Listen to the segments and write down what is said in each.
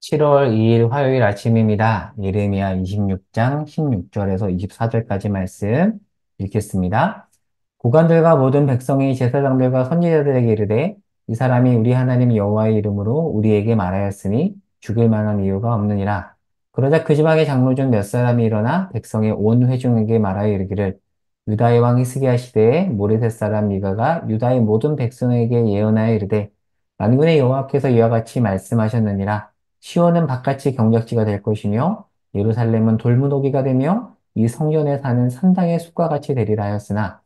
7월 2일 화요일 아침입니다. 예레미야 26장 16절에서 24절까지 말씀 읽겠습니다. 고관들과 모든 백성이 제사장들과 선지자들에게 이르되 이 사람이 우리 하나님 여호와의 이름으로 우리에게 말하였으니 죽일 만한 이유가 없느니라. 그러자 그 지방의 장로 중 몇 사람이 일어나 백성의 온 회중에게 말하여 이르기를 유다의 왕 히스기야 시대에 모레셋 사람 미가가 유다의 모든 백성에게 예언하여 이르되 만군의 여호와께서 이와 같이 말씀하셨느니라. 시온은 바깥이 경작지가 될 것이며 예루살렘은 돌무더기가 되며 이 성전에 사는 산당의 숲과 같이 되리라 하였으나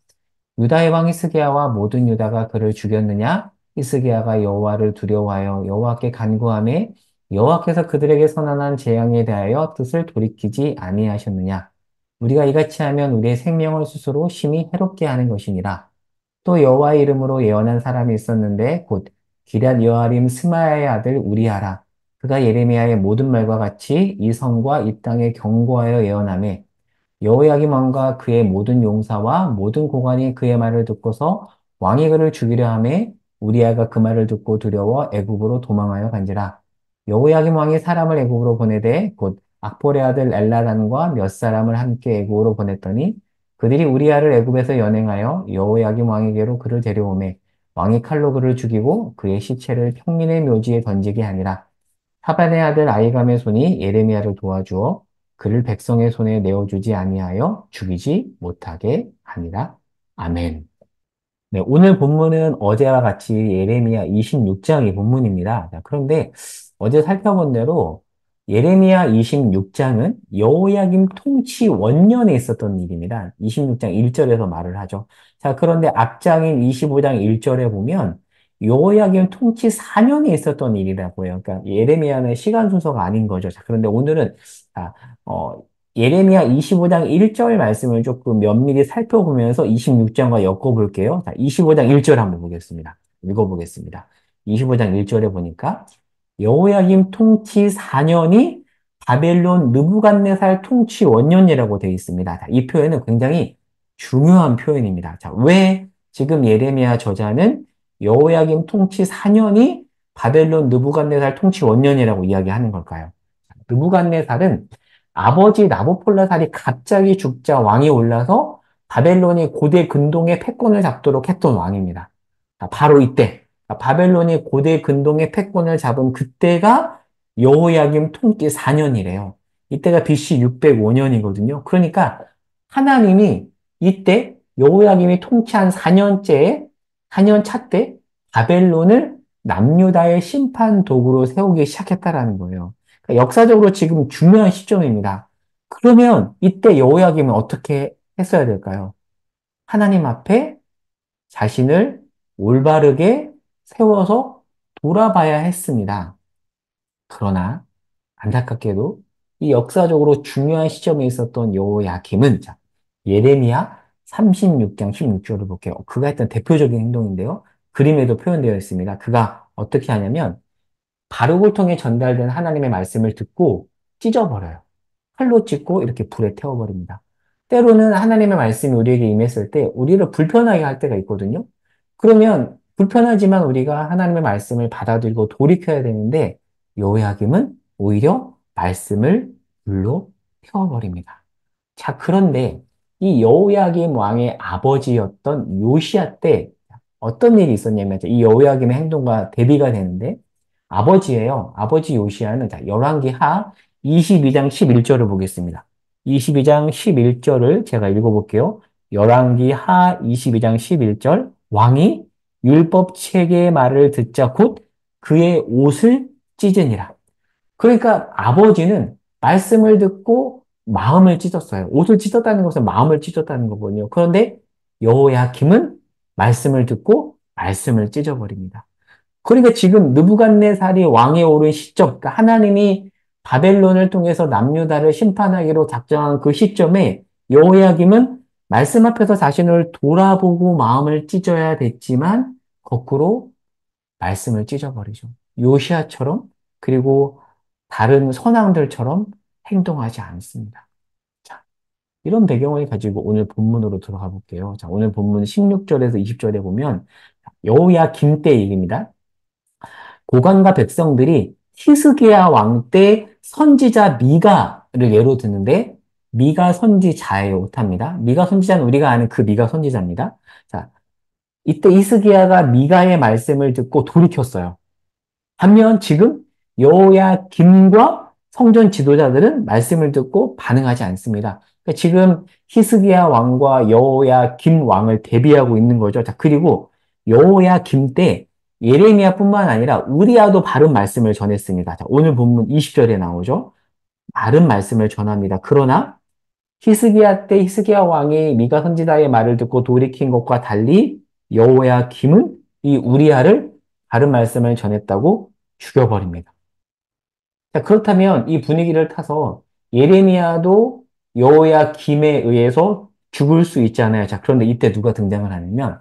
유다의 왕 히스기야와 모든 유다가 그를 죽였느냐? 히스기야가 여호와를 두려워하여 여호와께 간구하매 여호와께서 그들에게 선언한 재앙에 대하여 뜻을 돌이키지 아니하셨느냐? 우리가 이같이 하면 우리의 생명을 스스로 심히 해롭게 하는 것이니라. 또 여호와의 이름으로 예언한 사람이 있었는데 곧 기럇 여아림 스마야의 아들 우리아라. 그가 예레미야의 모든 말과 같이 이 성과 이 땅에 경고하여 예언하며 여호야김 왕과 그의 모든 용사와 모든 고관이 그의 말을 듣고서 왕이 그를 죽이려 하매 우리아가 그 말을 듣고 두려워 애굽으로 도망하여 간지라. 여호야김 왕이 사람을 애굽으로 보내되 곧 악보의 아들 엘나단과 몇 사람을 함께 애굽으로 보냈더니 그들이 우리아를 애굽에서 연행하여 여호야김 왕에게로 그를 데려오매 왕이 칼로 그를 죽이고 그의 시체를 평민의 묘지에 던지게 하니라. 사반의 아들 아이감의 손이 예레미야를 도와주어 그를 백성의 손에 내어주지 아니하여 죽이지 못하게 하니라. 아멘. 네, 오늘 본문은 어제와 같이 예레미야 26장이 본문입니다. 자, 그런데 어제 살펴본 대로 예레미야 26장은 여호야김 통치 원년에 있었던 일입니다. 26장 1절에서 말을 하죠. 자, 그런데 앞장인 25장 1절에 보면 여호야김 통치 4년에 있었던 일이라고 해요. 그러니까 예레미야는 시간 순서가 아닌 거죠. 자, 그런데 오늘은 아, 어, 예레미야 25장 1절 말씀을 조금 면밀히 살펴보면서 26장과 엮어볼게요. 자, 25장 1절 한번 보겠습니다. 읽어보겠습니다. 25장 1절에 보니까 여호야김 통치 4년이 바벨론 느부갓네살 통치 원년이라고 되어 있습니다. 자, 이 표현은 굉장히 중요한 표현입니다. 자, 왜 지금 예레미야 저자는 여호야김 통치 4년이 바벨론 느부갓네살 통치 원년이라고 이야기하는 걸까요? 느부갓네살은 아버지 나보폴라살이 갑자기 죽자 왕이 올라서 바벨론이 고대 근동의 패권을 잡도록 했던 왕입니다. 바로 이때 바벨론이 고대 근동의 패권을 잡은 그때가 여호야김 통치 4년이래요. 이때가 BC 605년이거든요. 그러니까 하나님이 이때 여호야김이 통치한 4년째에 4년 차 때 바벨론을 남유다의 심판 도구로 세우기 시작했다라는 거예요. 그러니까 역사적으로 지금 중요한 시점입니다. 그러면 이때 여호야김은 어떻게 했어야 될까요? 하나님 앞에 자신을 올바르게 세워서 돌아봐야 했습니다. 그러나 안타깝게도 이 역사적으로 중요한 시점에 있었던 여호야김은 자, 예레미야 36장 16절을 볼게요. 그가 했던 대표적인 행동인데요. 그림에도 표현되어 있습니다. 그가 어떻게 하냐면 바룩을 통해 전달된 하나님의 말씀을 듣고 찢어버려요. 칼로 찢고 이렇게 불에 태워버립니다. 때로는 하나님의 말씀이 우리에게 임했을 때 우리를 불편하게 할 때가 있거든요. 그러면 불편하지만 우리가 하나님의 말씀을 받아들이고 돌이켜야 되는데 요야김은 오히려 말씀을 불로 태워버립니다. 자, 그런데 이 여호야김 왕의 아버지였던 요시야 때 어떤 일이 있었냐면 이 여호야김의 행동과 대비가 되는데 아버지예요. 아버지 요시야는 자, 열왕기 하 22장 11절을 보겠습니다. 22장 11절을 제가 읽어볼게요. 열왕기 하 22장 11절 왕이 율법 체계의 말을 듣자 곧 그의 옷을 찢으니라. 그러니까 아버지는 말씀을 듣고 마음을 찢었어요. 옷을 찢었다는 것은 마음을 찢었다는 거거든요. 그런데 여호야김은 말씀을 듣고 말씀을 찢어버립니다. 그러니까 지금 느부갓네살이 왕에 오른 시점, 그러니까 하나님이 바벨론을 통해서 남유다를 심판하기로 작정한 그 시점에 여호야김은 말씀 앞에서 자신을 돌아보고 마음을 찢어야 됐지만 거꾸로 말씀을 찢어버리죠. 요시아처럼 그리고 다른 선왕들처럼 행동하지 않습니다. 자, 이런 배경을 가지고 오늘 본문으로 들어가 볼게요. 자, 오늘 본문 16절에서 20절에 보면 여호야김 때 얘기입니다. 고관과 백성들이 히스기야 왕 때 선지자 미가를 예로 드는데 미가 선지자예요. 오타입니다. 미가 선지자는 우리가 아는 그 미가 선지자입니다. 자, 이때 히스기야가 미가의 말씀을 듣고 돌이켰어요. 반면 지금 여호야김과 성전 지도자들은 말씀을 듣고 반응하지 않습니다. 그러니까 지금 히스기야 왕과 여호야김 왕을 대비하고 있는 거죠. 자, 그리고 여호야김 때 예레미야뿐만 아니라 우리야도 바른 말씀을 전했습니다. 자, 오늘 본문 20절에 나오죠. 바른 말씀을 전합니다. 그러나 히스기야 때 히스기야 왕이 미가 선지자의 말을 듣고 돌이킨 것과 달리 여호야김은 이 우리야를 바른 말씀을 전했다고 죽여버립니다. 자, 그렇다면 이 분위기를 타서 예레미야도 여호야김에 의해서 죽을 수 있잖아요. 자, 그런데 이때 누가 등장을 하냐면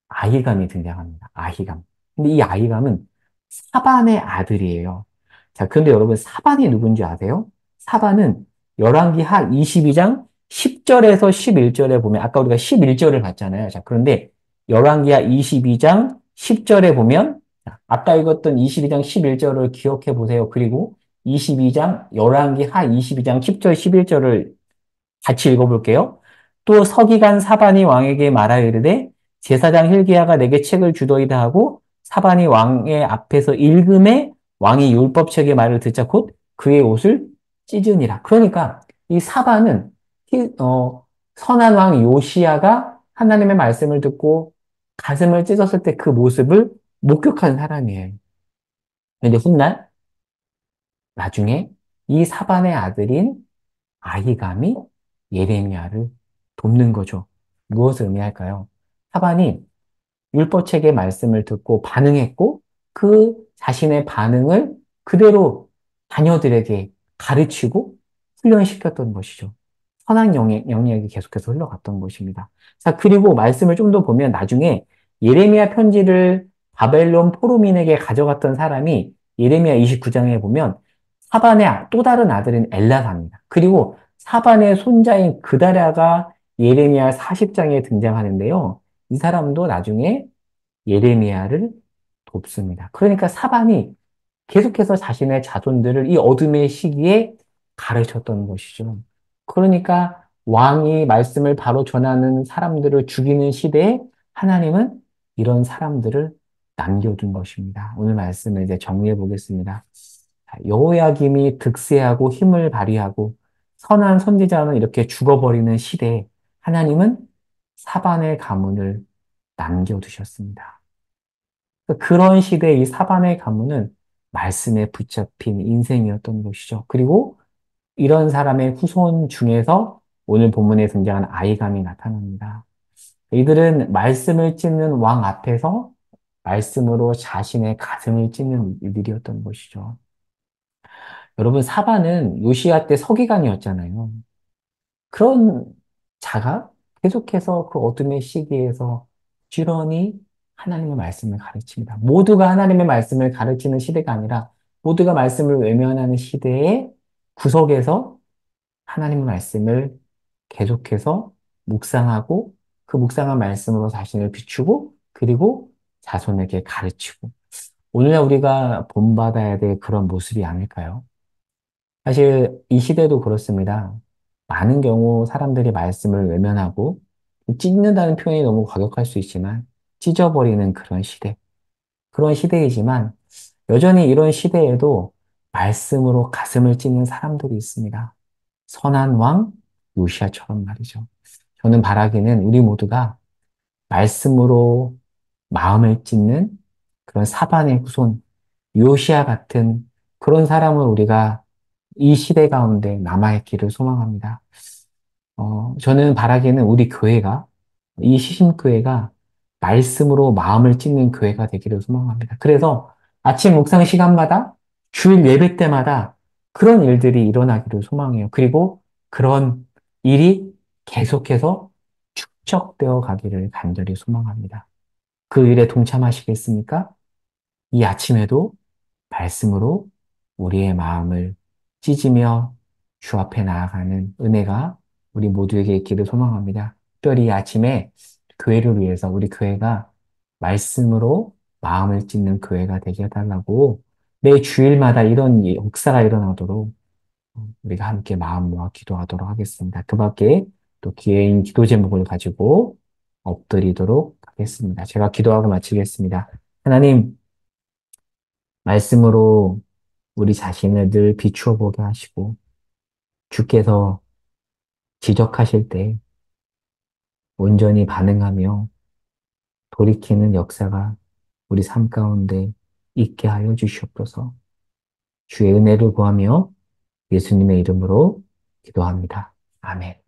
아히감이 등장합니다. 아히감. 근데 이 아히감은 사반의 아들이에요. 자, 그런데 여러분 사반이 누군지 아세요? 사반은 열왕기하 22장 10절에서 11절에 보면 아까 우리가 11절을 봤잖아요. 자, 그런데 열왕기하 22장 10절에 보면 아까 읽었던 22장 11절을 기억해 보세요. 그리고 22장 열왕기하 22장 10절 11절을 같이 읽어볼게요. 또 서기관 사반이 왕에게 말하 이르되 제사장 hil기야가 내게 책을 주더이다 하고 사반이 왕의 앞에서 읽음에 왕이 율법책의 말을 듣자 곧 그의 옷을 찢으니라. 그러니까 이 사반은 선한 왕 요시야가 하나님의 말씀을 듣고 가슴을 찢었을 때 그 모습을 목격한 사람이에요. 근데 훗날 나중에 이 사반의 아들인 아히감이 예레미야를 돕는 거죠. 무엇을 의미할까요? 하반이 율법책의 말씀을 듣고 반응했고 그 자신의 반응을 그대로 자녀들에게 가르치고 훈련시켰던 것이죠. 선한 영역이 계속해서 흘러갔던 것입니다. 자, 그리고 말씀을 좀 더 보면 나중에 예레미야 편지를 바벨론 포로민에게 가져갔던 사람이 예레미야 29장에 보면 사반의 또 다른 아들인 엘라사입니다. 그리고 사반의 손자인 그다랴가 예레미야 40장에 등장하는데요. 이 사람도 나중에 예레미야를 돕습니다. 그러니까 사반이 계속해서 자신의 자손들을 이 어둠의 시기에 가르쳤던 것이죠. 그러니까 왕이 말씀을 바로 전하는 사람들을 죽이는 시대에 하나님은 이런 사람들을 남겨둔 것입니다. 오늘 말씀을 이제 정리해 보겠습니다. 여호야김이 득세하고 힘을 발휘하고 선한 선지자는 이렇게 죽어버리는 시대에 하나님은 사반의 가문을 남겨두셨습니다. 그런 시대의 이 사반의 가문은 말씀에 붙잡힌 인생이었던 것이죠. 그리고 이런 사람의 후손 중에서 오늘 본문에 등장한 아이감이 나타납니다. 이들은 말씀을 찢는 왕 앞에서 말씀으로 자신의 가슴을 찢는 일들이었던 것이죠. 여러분, 사반은 요시야 때 서기관이었잖아요. 그런 자가 계속해서 그 어둠의 시기에서 부지런히 하나님의 말씀을 가르칩니다. 모두가 하나님의 말씀을 가르치는 시대가 아니라 모두가 말씀을 외면하는 시대의 구석에서 하나님의 말씀을 계속해서 묵상하고 그 묵상한 말씀으로 자신을 비추고 그리고 자손에게 가르치고 오늘날 우리가 본받아야 될 그런 모습이 아닐까요? 사실 이 시대도 그렇습니다. 많은 경우 사람들이 말씀을 외면하고 찢는다는 표현이 너무 과격할 수 있지만 찢어버리는 그런 시대. 그런 시대이지만 여전히 이런 시대에도 말씀으로 가슴을 찢는 사람들이 있습니다. 선한 왕 요시아처럼 말이죠. 저는 바라기는 우리 모두가 말씀으로 마음을 찢는 그런 사반의 후손 요시아 같은 그런 사람을 우리가 이 시대 가운데 남아있기를 소망합니다. 저는 바라기는 우리 교회가, 이 시심교회가 말씀으로 마음을 찢는 교회가 되기를 소망합니다. 그래서 아침 묵상 시간마다 주일 예배 때마다 그런 일들이 일어나기를 소망해요. 그리고 그런 일이 계속해서 축적되어 가기를 간절히 소망합니다. 그 일에 동참하시겠습니까? 이 아침에도 말씀으로 우리의 마음을 찢으며 주 앞에 나아가는 은혜가 우리 모두에게 있기를 소망합니다. 특별히 이 아침에 교회를 위해서 우리 교회가 말씀으로 마음을 찢는 교회가 되게 해달라고 매 주일마다 이런 역사가 일어나도록 우리가 함께 마음 모아 기도하도록 하겠습니다. 그 밖에 또 기회인 기도 제목을 가지고 엎드리도록 하겠습니다. 제가 기도하고 마치겠습니다. 하나님, 말씀으로 우리 자신을 늘 비추어 보게 하시고, 주께서 지적하실 때 온전히 반응하며 돌이키는 역사가 우리 삶 가운데 있게 하여 주시옵소서. 주의 은혜를 구하며 예수님의 이름으로 기도합니다. 아멘.